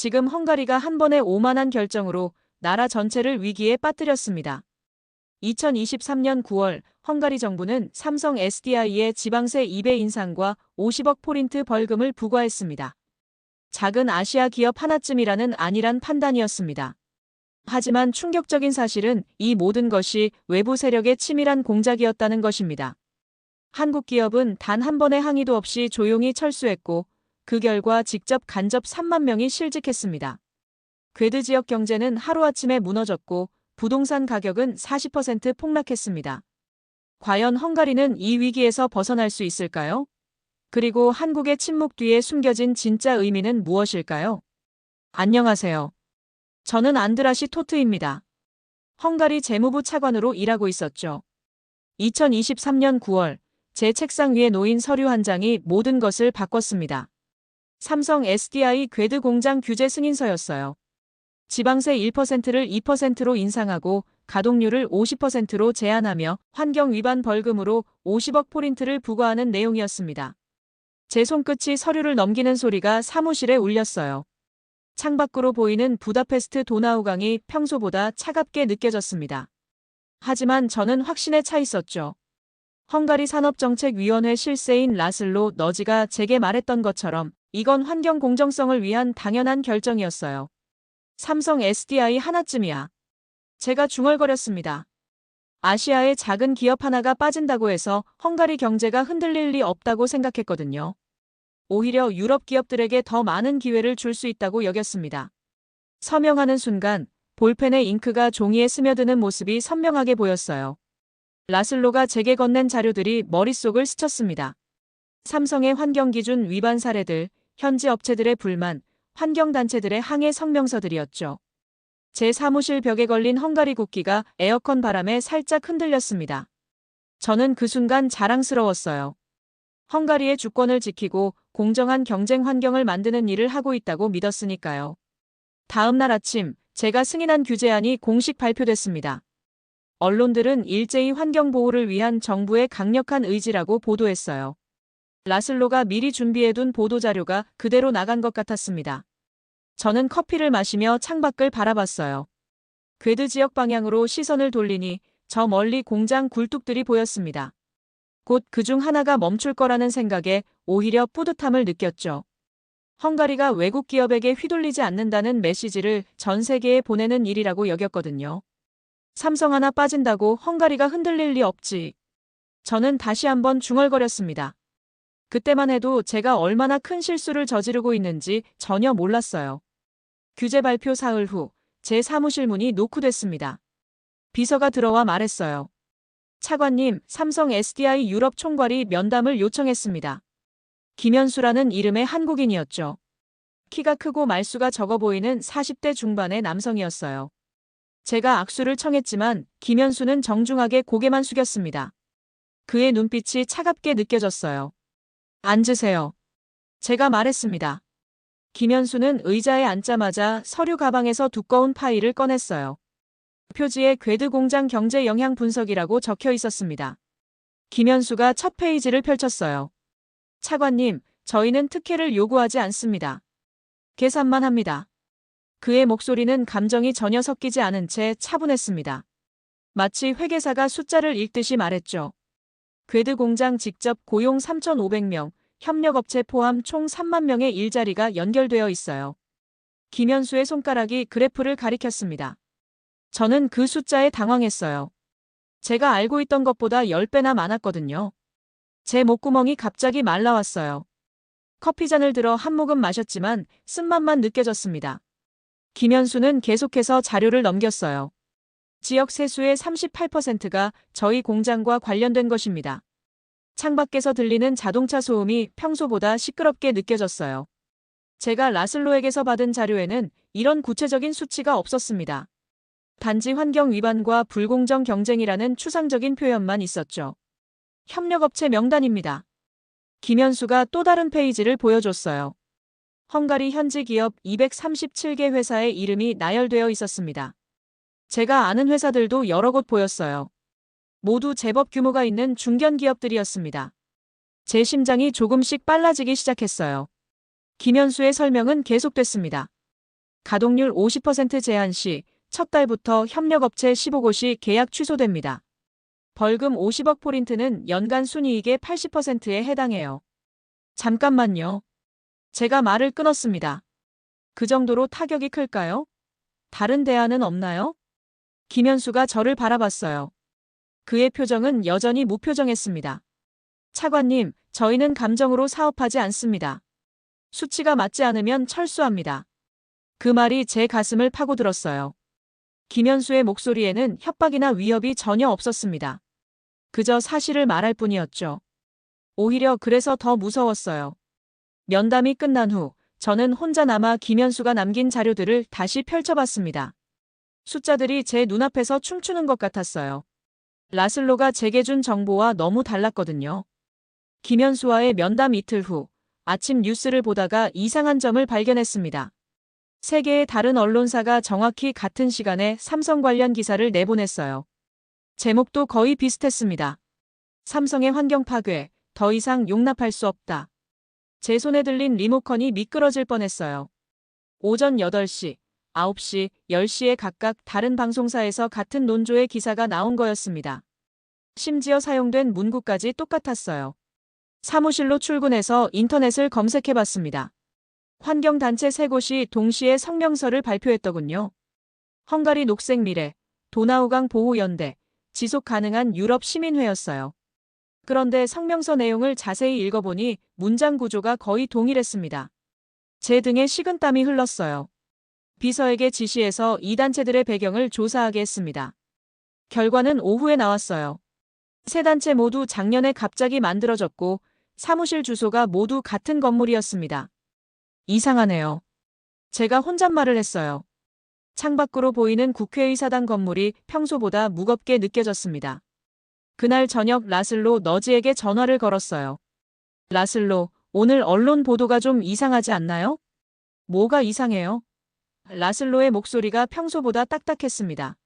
지금 헝가리가 한 번에 오만한 결정으로 나라 전체를 위기에 빠뜨렸습니다. 2023년 9월 헝가리 정부는 삼성 SDI의 지방세 2배 인상과 50억 포린트 벌금을 부과했습니다. 작은 아시아 기업 하나쯤이라는 안일한 판단이었습니다. 하지만 충격적인 사실은 이 모든 것이 외부 세력의 치밀한 공작이었다는 것입니다. 한국 기업은 단 한 번의 항의도 없이 조용히 철수했고 그 결과 직접 간접 3만 명이 실직했습니다. 괴드 지역 경제는 하루아침에 무너졌고 부동산 가격은 40% 폭락했습니다. 과연 헝가리는 이 위기에서 벗어날 수 있을까요? 그리고 한국의 침묵 뒤에 숨겨진 진짜 의미는 무엇일까요? 안녕하세요. 저는 안드라시 토트입니다. 헝가리 재무부 차관으로 일하고 있었죠. 2023년 9월 제 책상 위에 놓인 서류 한 장이 모든 것을 바꿨습니다. 삼성 SDI 괴드 공장 규제 승인서였어요. 지방세 1%를 2%로 인상하고 가동률을 50%로 제한하며 환경 위반 벌금으로 50억 포린트를 부과하는 내용이었습니다. 제 손끝이 서류를 넘기는 소리가 사무실에 울렸어요. 창밖으로 보이는 부다페스트 도나우강이 평소보다 차갑게 느껴졌습니다. 하지만 저는 확신에 차 있었죠. 헝가리 산업정책위원회 실세인 라슬로 너지가 제게 말했던 것처럼 이건 환경 공정성을 위한 당연한 결정이었어요. 삼성 SDI 하나쯤이야. 제가 중얼거렸습니다. 아시아의 작은 기업 하나가 빠진다고 해서 헝가리 경제가 흔들릴 리 없다고 생각했거든요. 오히려 유럽 기업들에게 더 많은 기회를 줄 수 있다고 여겼습니다. 서명하는 순간 볼펜의 잉크가 종이에 스며드는 모습이 선명하게 보였어요. 라슬로가 제게 건넨 자료들이 머릿속을 스쳤습니다. 삼성의 환경기준 위반 사례들, 현지 업체들의 불만, 환경단체들의 항해 성명서들이었죠. 제 사무실 벽에 걸린 헝가리 국기가 에어컨 바람에 살짝 흔들렸습니다. 저는 그 순간 자랑스러웠어요. 헝가리의 주권을 지키고 공정한 경쟁 환경을 만드는 일을 하고 있다고 믿었으니까요. 다음 날 아침, 제가 승인한 규제안이 공식 발표됐습니다. 언론들은 일제히 환경 보호를 위한 정부의 강력한 의지라고 보도했어요. 라슬로가 미리 준비해둔 보도자료가 그대로 나간 것 같았습니다. 저는 커피를 마시며 창밖을 바라봤어요. 괴드 지역 방향으로 시선을 돌리니 저 멀리 공장 굴뚝들이 보였습니다. 곧 그중 하나가 멈출 거라는 생각에 오히려 뿌듯함을 느꼈죠. 헝가리가 외국 기업에게 휘둘리지 않는다는 메시지를 전 세계에 보내는 일이라고 여겼거든요. 삼성 하나 빠진다고 헝가리가 흔들릴 리 없지. 저는 다시 한번 중얼거렸습니다. 그때만 해도 제가 얼마나 큰 실수를 저지르고 있는지 전혀 몰랐어요. 규제 발표 사흘 후 제 사무실 문이 노크됐습니다. 비서가 들어와 말했어요. 차관님, 삼성 SDI 유럽 총괄이 면담을 요청했습니다. 김현수라는 이름의 한국인이었죠. 키가 크고 말수가 적어 보이는 40대 중반의 남성이었어요. 제가 악수를 청했지만 김현수는 정중하게 고개만 숙였습니다. 그의 눈빛이 차갑게 느껴졌어요. 앉으세요. 제가 말했습니다. 김현수는 의자에 앉자마자 서류 가방에서 두꺼운 파일을 꺼냈어요. 표지에 괴드 공장 경제 영향 분석이라고 적혀 있었습니다. 김현수가 첫 페이지를 펼쳤어요. 차관님, 저희는 특혜를 요구하지 않습니다. 계산만 합니다. 그의 목소리는 감정이 전혀 섞이지 않은 채 차분했습니다. 마치 회계사가 숫자를 읽듯이 말했죠. 괴드 공장 직접 고용 3,500명, 협력업체 포함 총 3만 명의 일자리가 연결되어 있어요. 김현수의 손가락이 그래프를 가리켰습니다. 저는 그 숫자에 당황했어요. 제가 알고 있던 것보다 10배나 많았거든요. 제 목구멍이 갑자기 말라왔어요. 커피잔을 들어 한 모금 마셨지만 쓴맛만 느껴졌습니다. 김현수는 계속해서 자료를 넘겼어요. 지역 세수의 38%가 저희 공장과 관련된 것입니다. 창밖에서 들리는 자동차 소음이 평소보다 시끄럽게 느껴졌어요. 제가 라슬로에게서 받은 자료에는 이런 구체적인 수치가 없었습니다. 단지 환경 위반과 불공정 경쟁이라는 추상적인 표현만 있었죠. 협력업체 명단입니다. 김현수가 또 다른 페이지를 보여줬어요. 헝가리 현지 기업 237개 회사의 이름이 나열되어 있었습니다. 제가 아는 회사들도 여러 곳 보였어요. 모두 제법 규모가 있는 중견기업들이었습니다. 제 심장이 조금씩 빨라지기 시작했어요. 김현수의 설명은 계속됐습니다. 가동률 50% 제한 시 첫 달부터 협력업체 15곳이 계약 취소됩니다. 벌금 50억 포인트는 연간 순이익의 80%에 해당해요. 잠깐만요. 제가 말을 끊었습니다. 그 정도로 타격이 클까요? 다른 대안은 없나요? 김현수가 저를 바라봤어요. 그의 표정은 여전히 무표정했습니다. 차관님, 저희는 감정으로 사업하지 않습니다. 수치가 맞지 않으면 철수합니다. 그 말이 제 가슴을 파고들었어요. 김현수의 목소리에는 협박이나 위협이 전혀 없었습니다. 그저 사실을 말할 뿐이었죠. 오히려 그래서 더 무서웠어요. 면담이 끝난 후 저는 혼자 남아 김현수가 남긴 자료들을 다시 펼쳐봤습니다. 숫자들이 제 눈앞에서 춤추는 것 같았어요. 라슬로가 제게 준 정보와 너무 달랐거든요. 김현수와의 면담 이틀 후 아침 뉴스를 보다가 이상한 점을 발견했습니다. 세 개의 다른 언론사가 정확히 같은 시간에 삼성 관련 기사를 내보냈어요. 제목도 거의 비슷했습니다. 삼성의 환경 파괴, 더 이상 용납할 수 없다. 제 손에 들린 리모컨이 미끄러질 뻔했어요. 오전 8시, 9시, 10시에 각각 다른 방송사에서 같은 논조의 기사가 나온 거였습니다. 심지어 사용된 문구까지 똑같았어요. 사무실로 출근해서 인터넷을 검색해봤습니다. 환경단체 3곳이 동시에 성명서를 발표했더군요. 헝가리 녹색미래, 도나우강 보호연대, 지속가능한 유럽 시민회였어요. 그런데 성명서 내용을 자세히 읽어보니 문장 구조가 거의 동일했습니다. 제 등에 식은땀이 흘렀어요. 비서에게 지시해서 이 단체들의 배경을 조사하게 했습니다. 결과는 오후에 나왔어요. 세 단체 모두 작년에 갑자기 만들어졌고 사무실 주소가 모두 같은 건물이었습니다. 이상하네요. 제가 혼잣말을 했어요. 창밖으로 보이는 국회의사당 건물이 평소보다 무겁게 느껴졌습니다. 그날 저녁 라슬로 너지에게 전화를 걸었어요. 라슬로, 오늘 언론 보도가 좀 이상하지 않나요? 뭐가 이상해요? 라슬로의 목소리가 평소보다 딱딱했습니다.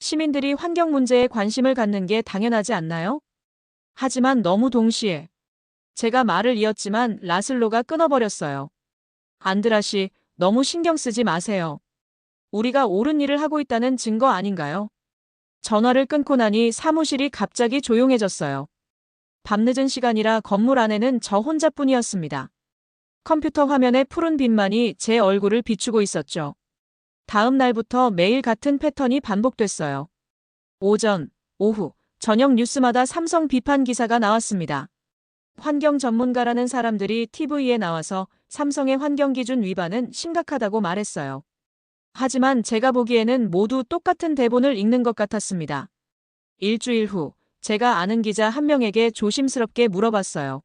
시민들이 환경 문제에 관심을 갖는 게 당연하지 않나요? 하지만 너무 동시에 제가 말을 이었지만 라슬로가 끊어버렸어요. 안드라시, 너무 신경 쓰지 마세요. 우리가 옳은 일을 하고 있다는 증거 아닌가요? 전화를 끊고 나니 사무실이 갑자기 조용해졌어요. 밤늦은 시간이라 건물 안에는 저 혼자뿐이었습니다. 컴퓨터 화면에 푸른 빛만이 제 얼굴을 비추고 있었죠. 다음 날부터 매일 같은 패턴이 반복됐어요. 오전, 오후, 저녁 뉴스마다 삼성 비판 기사가 나왔습니다. 환경 전문가라는 사람들이 TV에 나와서 삼성의 환경기준 위반은 심각하다고 말했어요. 하지만 제가 보기에는 모두 똑같은 대본을 읽는 것 같았습니다. 일주일 후 제가 아는 기자 한 명에게 조심스럽게 물어봤어요.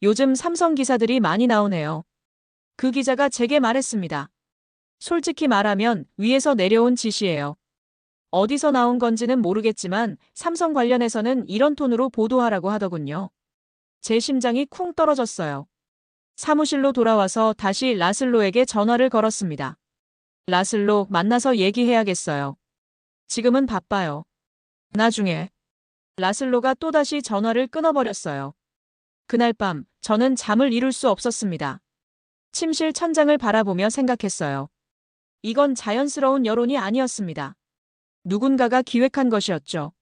요즘 삼성 기사들이 많이 나오네요. 그 기자가 제게 말했습니다. 솔직히 말하면 위에서 내려온 지시예요. 어디서 나온 건지는 모르겠지만 삼성 관련해서는 이런 톤으로 보도하라고 하더군요. 제 심장이 쿵 떨어졌어요. 사무실로 돌아와서 다시 라슬로에게 전화를 걸었습니다. 라슬로, 만나서 얘기해야겠어요. 지금은 바빠요. 나중에. 라슬로가 또다시 전화를 끊어버렸어요. 그날 밤 저는 잠을 이룰 수 없었습니다. 침실 천장을 바라보며 생각했어요. 이건 자연스러운 여론이 아니었습니다. 누군가가 기획한 것이었죠.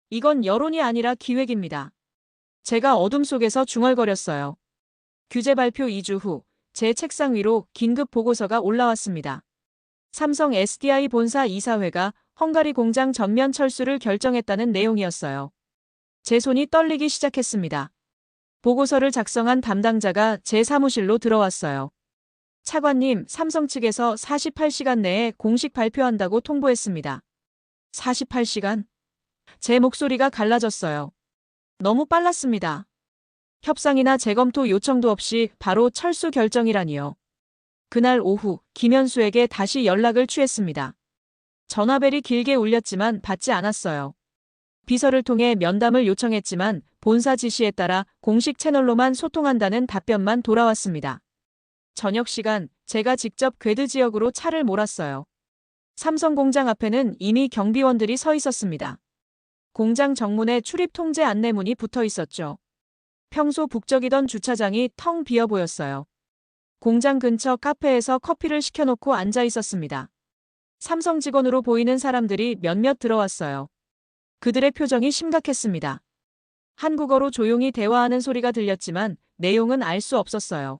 이건 여론이 아니라 기획입니다. 제가 어둠 속에서 중얼거렸어요. 규제 발표 2주 후 제 책상 위로 긴급 보고서가 올라왔습니다. 삼성 SDI 본사 이사회가 헝가리 공장 전면 철수를 결정했다는 내용이었어요. 제 손이 떨리기 시작했습니다. 보고서를 작성한 담당자가 제 사무실로 들어왔어요. 차관님, 삼성 측에서 48시간 내에 공식 발표한다고 통보했습니다. 48시간? 제 목소리가 갈라졌어요. 너무 빨랐습니다. 협상이나 재검토 요청도 없이 바로 철수 결정이라니요. 그날 오후 김현수에게 다시 연락을 취했습니다. 전화벨이 길게 울렸지만 받지 않았어요. 비서를 통해 면담을 요청했지만 본사 지시에 따라 공식 채널로만 소통한다는 답변만 돌아왔습니다. 저녁 시간 제가 직접 궤드 지역으로 차를 몰았어요. 삼성 공장 앞에는 이미 경비원들이 서 있었습니다. 공장 정문에 출입 통제 안내문이 붙어 있었죠. 평소 북적이던 주차장이 텅 비어 보였어요. 공장 근처 카페에서 커피를 시켜놓고 앉아 있었습니다. 삼성 직원으로 보이는 사람들이 몇몇 들어왔어요. 그들의 표정이 심각했습니다. 한국어로 조용히 대화하는 소리가 들렸지만 내용은 알 수 없었어요.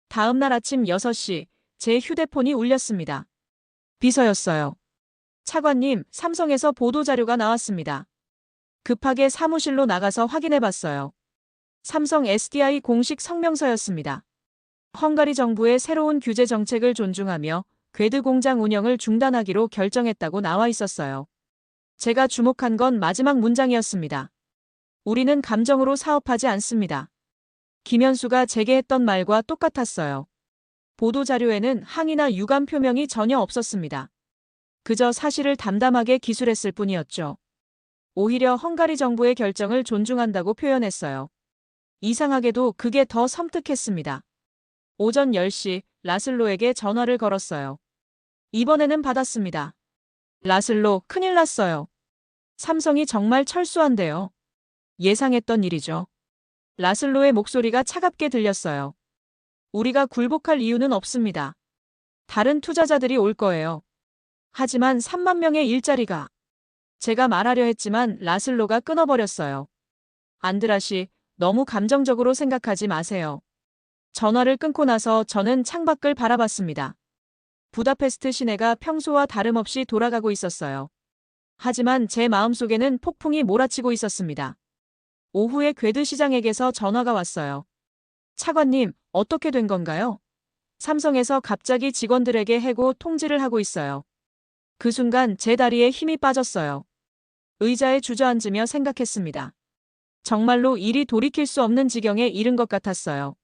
다음 날 아침 6시, 제 휴대폰이 울렸습니다. 비서였어요. 차관님, 삼성에서 보도자료가 나왔습니다. 급하게 사무실로 나가서 확인해봤어요. 삼성 SDI 공식 성명서였습니다. 헝가리 정부의 새로운 규제 정책을 존중하며 궤드 공장 운영을 중단하기로 결정했다고 나와 있었어요. 제가 주목한 건 마지막 문장이었습니다. 우리는 감정으로 사업하지 않습니다. 김현수가 제게 했던 말과 똑같았어요. 보도자료에는 항의나 유감 표명이 전혀 없었습니다. 그저 사실을 담담하게 기술했을 뿐이었죠. 오히려 헝가리 정부의 결정을 존중한다고 표현했어요. 이상하게도 그게 더 섬뜩했습니다. 오전 10시 라슬로에게 전화를 걸었어요. 이번에는 받았습니다. 라슬로, 큰일 났어요. 삼성이 정말 철수한대요. 예상했던 일이죠. 라슬로의 목소리가 차갑게 들렸어요. 우리가 굴복할 이유는 없습니다. 다른 투자자들이 올 거예요. 하지만 3만 명의 일자리가. 제가 말하려 했지만 라슬로가 끊어버렸어요. 안드라시, 너무 감정적으로 생각하지 마세요. 전화를 끊고 나서 저는 창밖을 바라봤습니다. 부다페스트 시내가 평소와 다름없이 돌아가고 있었어요. 하지만 제 마음속에는 폭풍이 몰아치고 있었습니다. 오후에 궤드 시장에게서 전화가 왔어요. 차관님, 어떻게 된 건가요? 삼성에서 갑자기 직원들에게 해고 통지를 하고 있어요. 그 순간 제 다리에 힘이 빠졌어요. 의자에 주저앉으며 생각했습니다. 정말로 일이 돌이킬 수 없는 지경에 이른 것 같았어요.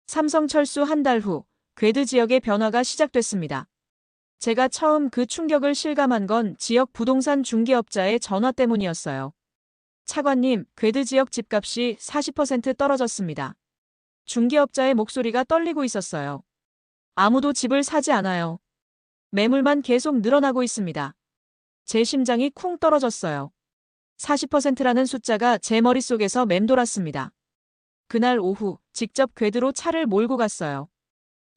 삼성 철수 한 달 후, 궤드 지역의 변화가 시작됐습니다. 제가 처음 그 충격을 실감한 건 지역 부동산 중개업자의 전화 때문이었어요. 차관님, 궤드 지역 집값이 40% 떨어졌습니다. 중개업자의 목소리가 떨리고 있었어요. 아무도 집을 사지 않아요. 매물만 계속 늘어나고 있습니다. 제 심장이 쿵 떨어졌어요. 40%라는 숫자가 제 머릿속에서 맴돌았습니다. 그날 오후 직접 궤드로 차를 몰고 갔어요.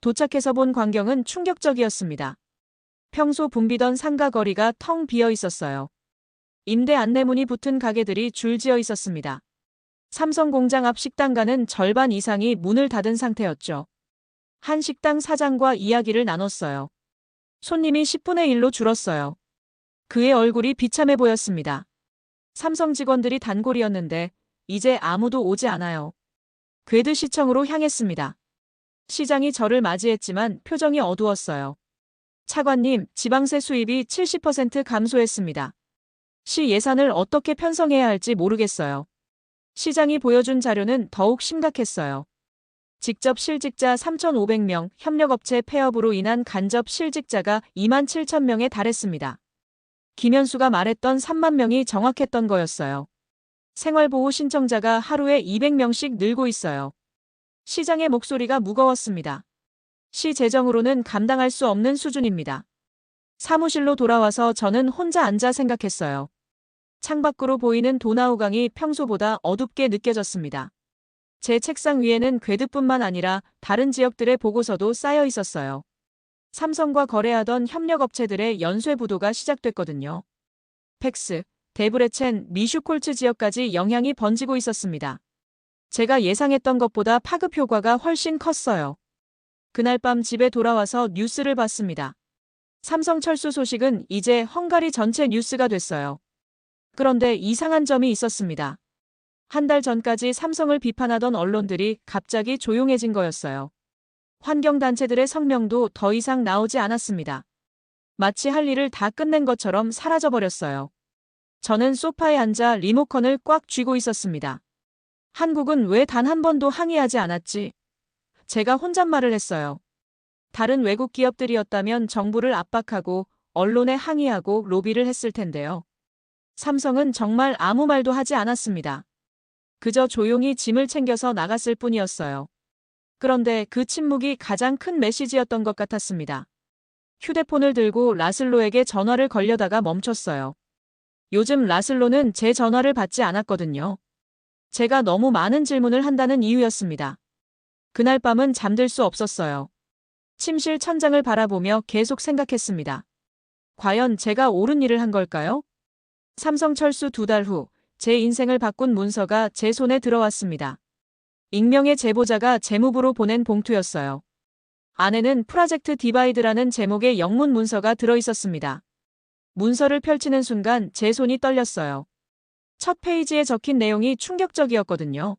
도착해서 본 광경은 충격적이었습니다. 평소 붐비던 상가 거리가 텅 비어 있었어요. 임대 안내문이 붙은 가게들이 줄지어 있었습니다. 삼성 공장 앞 식당가는 절반 이상이 문을 닫은 상태였죠. 한 식당 사장과 이야기를 나눴어요. 손님이 10분의 1로 줄었어요. 그의 얼굴이 비참해 보였습니다. 삼성 직원들이 단골이었는데 이제 아무도 오지 않아요. 궤드 시청으로 향했습니다. 시장이 저를 맞이했지만 표정이 어두웠어요. 차관님, 지방세 수입이 70% 감소했습니다. 시 예산을 어떻게 편성해야 할지 모르겠어요. 시장이 보여준 자료는 더욱 심각했어요. 직접 실직자 3,500명, 협력업체 폐업으로 인한 간접 실직자가 27,000명에 달했습니다. 김현수가 말했던 3만 명이 정확했던 거였어요. 생활보호 신청자가 하루에 200명씩 늘고 있어요. 시장의 목소리가 무거웠습니다. 시 재정으로는 감당할 수 없는 수준입니다. 사무실로 돌아와서 저는 혼자 앉아 생각했어요. 창밖으로 보이는 도나우강이 평소보다 어둡게 느껴졌습니다. 제 책상 위에는 궤드뿐만 아니라 다른 지역들의 보고서도 쌓여 있었어요. 삼성과 거래하던 협력업체들의 연쇄 부도가 시작됐거든요. 팩스, 데브레첸, 미슈콜츠 지역까지 영향이 번지고 있었습니다. 제가 예상했던 것보다 파급 효과가 훨씬 컸어요. 그날 밤 집에 돌아와서 뉴스를 봤습니다. 삼성 철수 소식은 이제 헝가리 전체 뉴스가 됐어요. 그런데 이상한 점이 있었습니다. 한 달 전까지 삼성을 비판하던 언론들이 갑자기 조용해진 거였어요. 환경단체들의 성명도 더 이상 나오지 않았습니다. 마치 할 일을 다 끝낸 것처럼 사라져버렸어요. 저는 소파에 앉아 리모컨을 꽉 쥐고 있었습니다. 한국은 왜 단 한 번도 항의하지 않았지? 제가 혼잣말을 했어요. 다른 외국 기업들이었다면 정부를 압박하고 언론에 항의하고 로비를 했을 텐데요. 삼성은 정말 아무 말도 하지 않았습니다. 그저 조용히 짐을 챙겨서 나갔을 뿐이었어요. 그런데 그 침묵이 가장 큰 메시지였던 것 같았습니다. 휴대폰을 들고 라슬로에게 전화를 걸려다가 멈췄어요. 요즘 라슬로는 제 전화를 받지 않았거든요. 제가 너무 많은 질문을 한다는 이유였습니다. 그날 밤은 잠들 수 없었어요. 침실 천장을 바라보며 계속 생각했습니다. 과연 제가 옳은 일을 한 걸까요? 삼성 철수 2달 후, 제 인생을 바꾼 문서가 제 손에 들어왔습니다. 익명의 제보자가 재무부로 보낸 봉투였어요. 안에는 프로젝트 디바이드라는 제목의 영문 문서가 들어있었습니다. 문서를 펼치는 순간 제 손이 떨렸어요. 첫 페이지에 적힌 내용이 충격적이었거든요.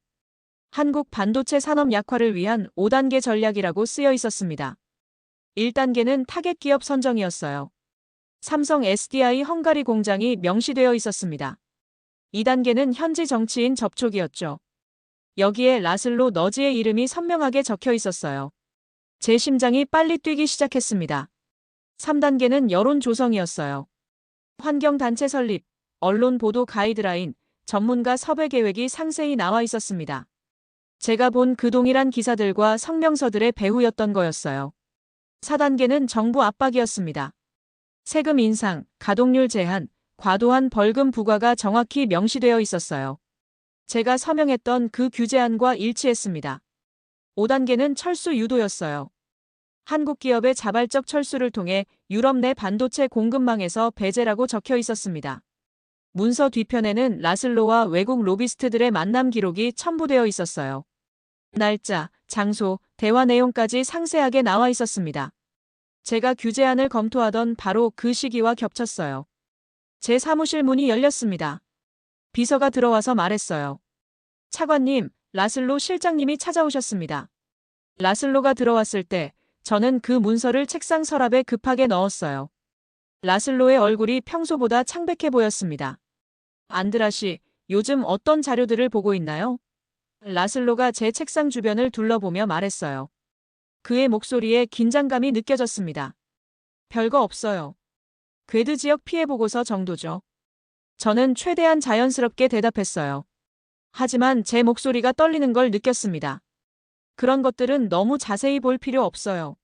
한국 반도체 산업 약화를 위한 5단계 전략이라고 쓰여 있었습니다. 1단계는 타겟 기업 선정이었어요. 삼성 SDI 헝가리 공장이 명시되어 있었습니다. 2단계는 현지 정치인 접촉이었죠. 여기에 라슬로 너지의 이름이 선명하게 적혀 있었어요. 제 심장이 빨리 뛰기 시작했습니다. 3단계는 여론 조성이었어요. 환경단체 설립, 언론 보도 가이드라인, 전문가 섭외 계획이 상세히 나와 있었습니다. 제가 본 그 동일한 기사들과 성명서들의 배후였던 거였어요. 4단계는 정부 압박이었습니다. 세금 인상, 가동률 제한, 과도한 벌금 부과가 정확히 명시되어 있었어요. 제가 서명했던 그 규제안과 일치했습니다. 5단계는 철수 유도였어요. 한국 기업의 자발적 철수를 통해 유럽 내 반도체 공급망에서 배제라고 적혀 있었습니다. 문서 뒤편에는 라슬로와 외국 로비스트들의 만남 기록이 첨부되어 있었어요. 날짜, 장소, 대화 내용까지 상세하게 나와 있었습니다. 제가 규제안을 검토하던 바로 그 시기와 겹쳤어요. 제 사무실 문이 열렸습니다. 비서가 들어와서 말했어요. 차관님, 라슬로 실장님이 찾아오셨습니다. 라슬로가 들어왔을 때 저는 그 문서를 책상 서랍에 급하게 넣었어요. 라슬로의 얼굴이 평소보다 창백해 보였습니다. 안드라 씨, 요즘 어떤 자료들을 보고 있나요? 라슬로가 제 책상 주변을 둘러보며 말했어요. 그의 목소리에 긴장감이 느껴졌습니다. 별거 없어요. 궤드 지역 피해 보고서 정도죠. 저는 최대한 자연스럽게 대답했어요. 하지만 제 목소리가 떨리는 걸 느꼈습니다. 그런 것들은 너무 자세히 볼 필요 없어요.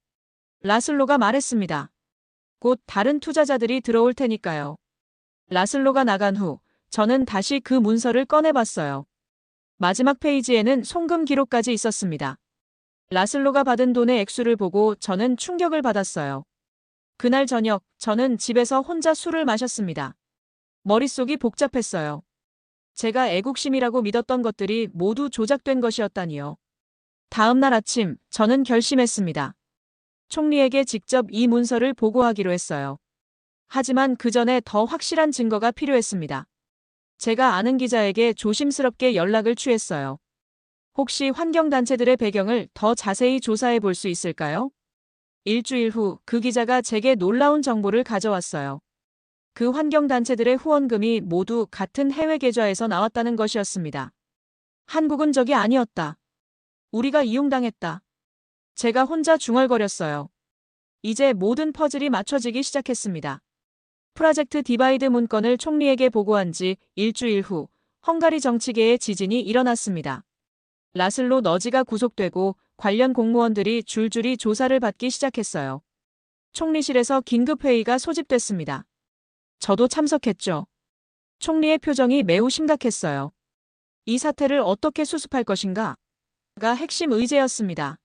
라슬로가 말했습니다. 곧 다른 투자자들이 들어올 테니까요. 라슬로가 나간 후 저는 다시 그 문서를 꺼내봤어요. 마지막 페이지에는 송금 기록까지 있었습니다. 라슬로가 받은 돈의 액수를 보고 저는 충격을 받았어요. 그날 저녁 저는 집에서 혼자 술을 마셨습니다. 머릿속이 복잡했어요. 제가 애국심이라고 믿었던 것들이 모두 조작된 것이었다니요. 다음 날 아침 저는 결심했습니다. 총리에게 직접 이 문서를 보고하기로 했어요. 하지만 그 전에 더 확실한 증거가 필요했습니다. 제가 아는 기자에게 조심스럽게 연락을 취했어요. 혹시 환경단체들의 배경을 더 자세히 조사해 볼 수 있을까요? 일주일 후 그 기자가 제게 놀라운 정보를 가져왔어요. 그 환경단체들의 후원금이 모두 같은 해외 계좌에서 나왔다는 것이었습니다. 한국은 적이 아니었다. 우리가 이용당했다. 제가 혼자 중얼거렸어요. 이제 모든 퍼즐이 맞춰지기 시작했습니다. 프로젝트 디바이드 문건을 총리에게 보고한 지 일주일 후 헝가리 정치계에 지진이 일어났습니다. 라슬로 너지가 구속되고 관련 공무원들이 줄줄이 조사를 받기 시작했어요. 총리실에서 긴급회의가 소집됐습니다. 저도 참석했죠. 총리의 표정이 매우 심각했어요. 이 사태를 어떻게 수습할 것인가? 가 핵심 의제였습니다.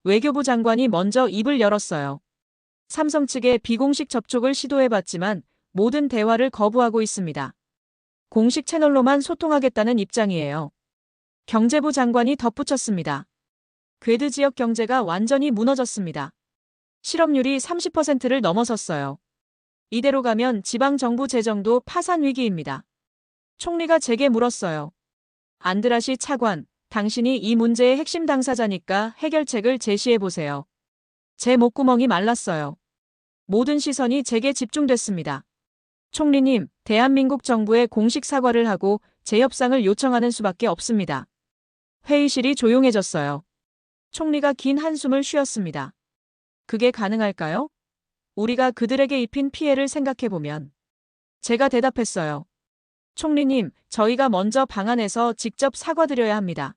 외교부 장관이 먼저 입을 열었어요. 삼성 측의 비공식 접촉을 시도해봤지만 모든 대화를 거부하고 있습니다. 공식 채널로만 소통하겠다는 입장이에요. 경제부 장관이 덧붙였습니다. 궤드 지역 경제가 완전히 무너졌습니다. 실업률이 30%를 넘어섰어요. 이대로 가면 지방정부 재정도 파산 위기입니다. 총리가 제게 물었어요. 안드라시 차관, 당신이 이 문제의 핵심 당사자니까 해결책을 제시해보세요. 제 목구멍이 말랐어요. 모든 시선이 제게 집중됐습니다. 총리님, 대한민국 정부에 공식 사과를 하고 재협상을 요청하는 수밖에 없습니다. 회의실이 조용해졌어요. 총리가 긴 한숨을 쉬었습니다. 그게 가능할까요? 우리가 그들에게 입힌 피해를 생각해보면. 제가 대답했어요. 총리님, 저희가 먼저 방안에서 직접 사과드려야 합니다.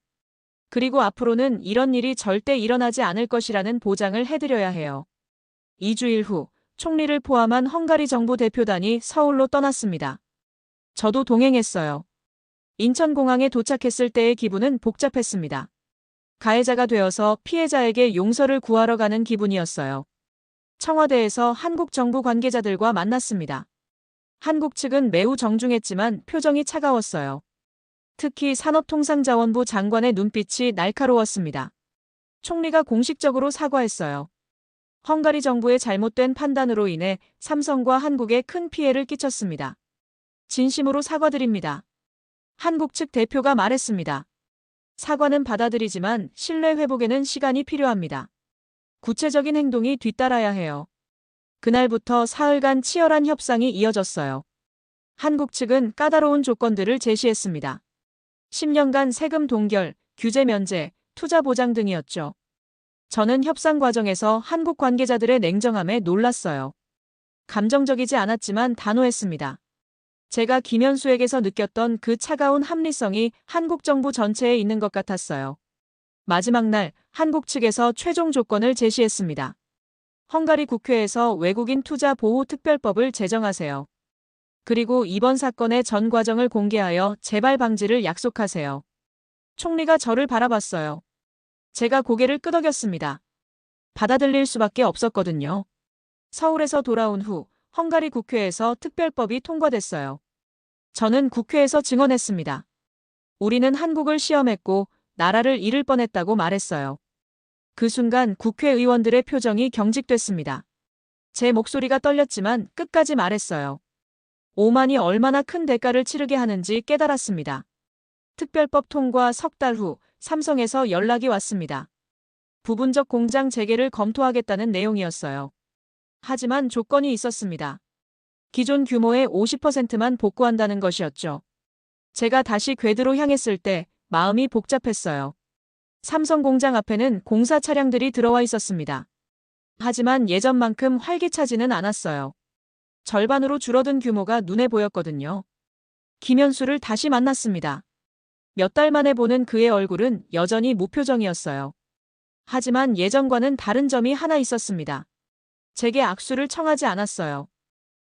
그리고 앞으로는 이런 일이 절대 일어나지 않을 것이라는 보장을 해드려야 해요. 2주일 후 총리를 포함한 헝가리 정부 대표단이 서울로 떠났습니다. 저도 동행했어요. 인천공항에 도착했을 때의 기분은 복잡했습니다. 가해자가 되어서 피해자에게 용서를 구하러 가는 기분이었어요. 청와대에서 한국 정부 관계자들과 만났습니다. 한국 측은 매우 정중했지만 표정이 차가웠어요. 특히 산업통상자원부 장관의 눈빛이 날카로웠습니다. 총리가 공식적으로 사과했어요. 헝가리 정부의 잘못된 판단으로 인해 삼성과 한국에 큰 피해를 끼쳤습니다. 진심으로 사과드립니다. 한국 측 대표가 말했습니다. 사과는 받아들이지만 신뢰 회복에는 시간이 필요합니다. 구체적인 행동이 뒤따라야 해요. 그날부터 사흘간 치열한 협상이 이어졌어요. 한국 측은 까다로운 조건들을 제시했습니다. 10년간 세금 동결, 규제 면제, 투자 보장 등이었죠. 저는 협상 과정에서 한국 관계자들의 냉정함에 놀랐어요. 감정적이지 않았지만 단호했습니다. 제가 김현수에게서 느꼈던 그 차가운 합리성이 한국 정부 전체에 있는 것 같았어요. 마지막 날 한국 측에서 최종 조건을 제시했습니다. 헝가리 국회에서 외국인 투자 보호 특별법을 제정하세요. 그리고 이번 사건의 전 과정을 공개하여 재발 방지를 약속하세요. 총리가 저를 바라봤어요. 제가 고개를 끄덕였습니다. 받아들일 수밖에 없었거든요. 서울에서 돌아온 후 헝가리 국회에서 특별법이 통과됐어요. 저는 국회에서 증언했습니다. 우리는 한국을 시험했고 나라를 잃을 뻔했다고 말했어요. 그 순간 국회의원들의 표정이 경직됐습니다. 제 목소리가 떨렸지만 끝까지 말했어요. 오만이 얼마나 큰 대가를 치르게 하는지 깨달았습니다. 특별법 통과 석 달 후 삼성에서 연락이 왔습니다. 부분적 공장 재개를 검토하겠다는 내용이었어요. 하지만 조건이 있었습니다. 기존 규모의 50%만 복구한다는 것이었죠. 제가 다시 궤도로 향했을 때 마음이 복잡했어요. 삼성 공장 앞에는 공사 차량들이 들어와 있었습니다. 하지만 예전만큼 활기차지는 않았어요. 절반으로 줄어든 규모가 눈에 보였거든요. 김현수를 다시 만났습니다. 몇 달 만에 보는 그의 얼굴은 여전히 무표정이었어요. 하지만 예전과는 다른 점이 하나 있었습니다. 제게 악수를 청하지 않았어요.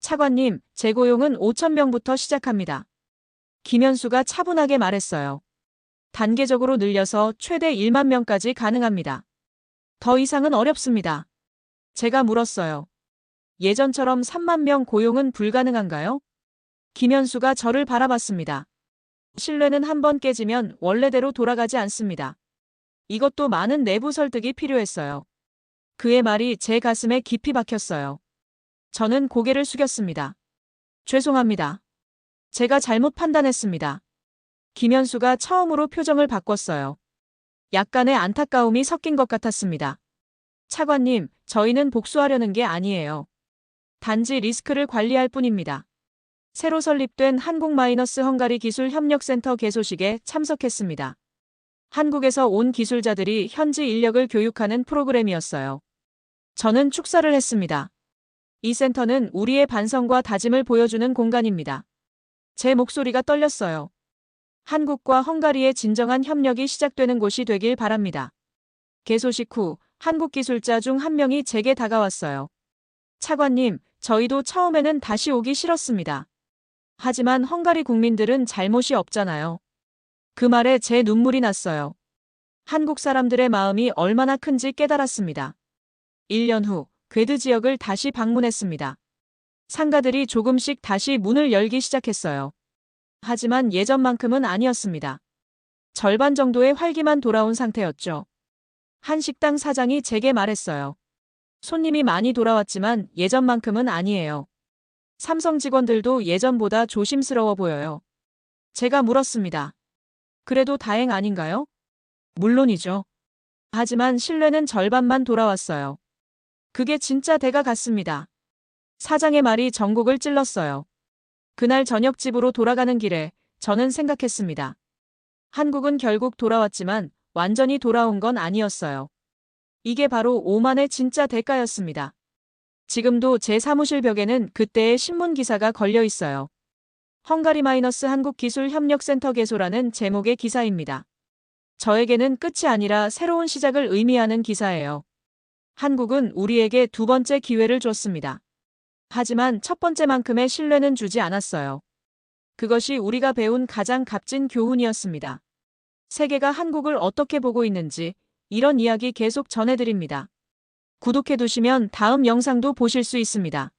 차관님, 재고용은 5,000명부터 시작합니다. 김현수가 차분하게 말했어요. 단계적으로 늘려서 최대 1만 명까지 가능합니다. 더 이상은 어렵습니다. 제가 물었어요. 예전처럼 3만 명 고용은 불가능한가요? 김현수가 저를 바라봤습니다. 신뢰는 한번 깨지면 원래대로 돌아가지 않습니다. 이것도 많은 내부 설득이 필요했어요. 그의 말이 제 가슴에 깊이 박혔어요. 저는 고개를 숙였습니다. 죄송합니다. 제가 잘못 판단했습니다. 김현수가 처음으로 표정을 바꿨어요. 약간의 안타까움이 섞인 것 같았습니다. 차관님, 저희는 복수하려는 게 아니에요. 단지 리스크를 관리할 뿐입니다. 새로 설립된 한국-헝가리 기술협력센터 개소식에 참석했습니다. 한국에서 온 기술자들이 현지 인력을 교육하는 프로그램이었어요. 저는 축사를 했습니다. 이 센터는 우리의 반성과 다짐을 보여주는 공간입니다. 제 목소리가 떨렸어요. 한국과 헝가리의 진정한 협력이 시작되는 곳이 되길 바랍니다. 개소식 후 한국 기술자 중 한 명이 제게 다가왔어요. 차관님, 저희도 처음에는 다시 오기 싫었습니다. 하지만 헝가리 국민들은 잘못이 없잖아요. 그 말에 제 눈물이 났어요. 한국 사람들의 마음이 얼마나 큰지 깨달았습니다. 1년 후 궤드 지역을 다시 방문했습니다. 상가들이 조금씩 다시 문을 열기 시작했어요. 하지만 예전만큼은 아니었습니다. 절반 정도의 활기만 돌아온 상태였죠. 한 식당 사장이 제게 말했어요. 손님이 많이 돌아왔지만 예전만큼은 아니에요. 삼성 직원들도 예전보다 조심스러워 보여요. 제가 물었습니다. 그래도 다행 아닌가요? 물론이죠. 하지만 신뢰는 절반만 돌아왔어요. 그게 진짜 대가 같습니다. 사장의 말이 전곡을 찔렀어요. 그날 저녁 집으로 돌아가는 길에 저는 생각했습니다. 한국은 결국 돌아왔지만 완전히 돌아온 건 아니었어요. 이게 바로 오만의 진짜 대가였습니다. 지금도 제 사무실 벽에는 그때의 신문 기사가 걸려 있어요. 헝가리-한국기술협력센터 개소라는 제목의 기사입니다. 저에게는 끝이 아니라 새로운 시작을 의미하는 기사예요. 한국은 우리에게 두 번째 기회를 줬습니다. 하지만 첫 번째만큼의 신뢰는 주지 않았어요. 그것이 우리가 배운 가장 값진 교훈이었습니다. 세계가 한국을 어떻게 보고 있는지 이런 이야기 계속 전해드립니다. 구독해두시면 다음 영상도 보실 수 있습니다.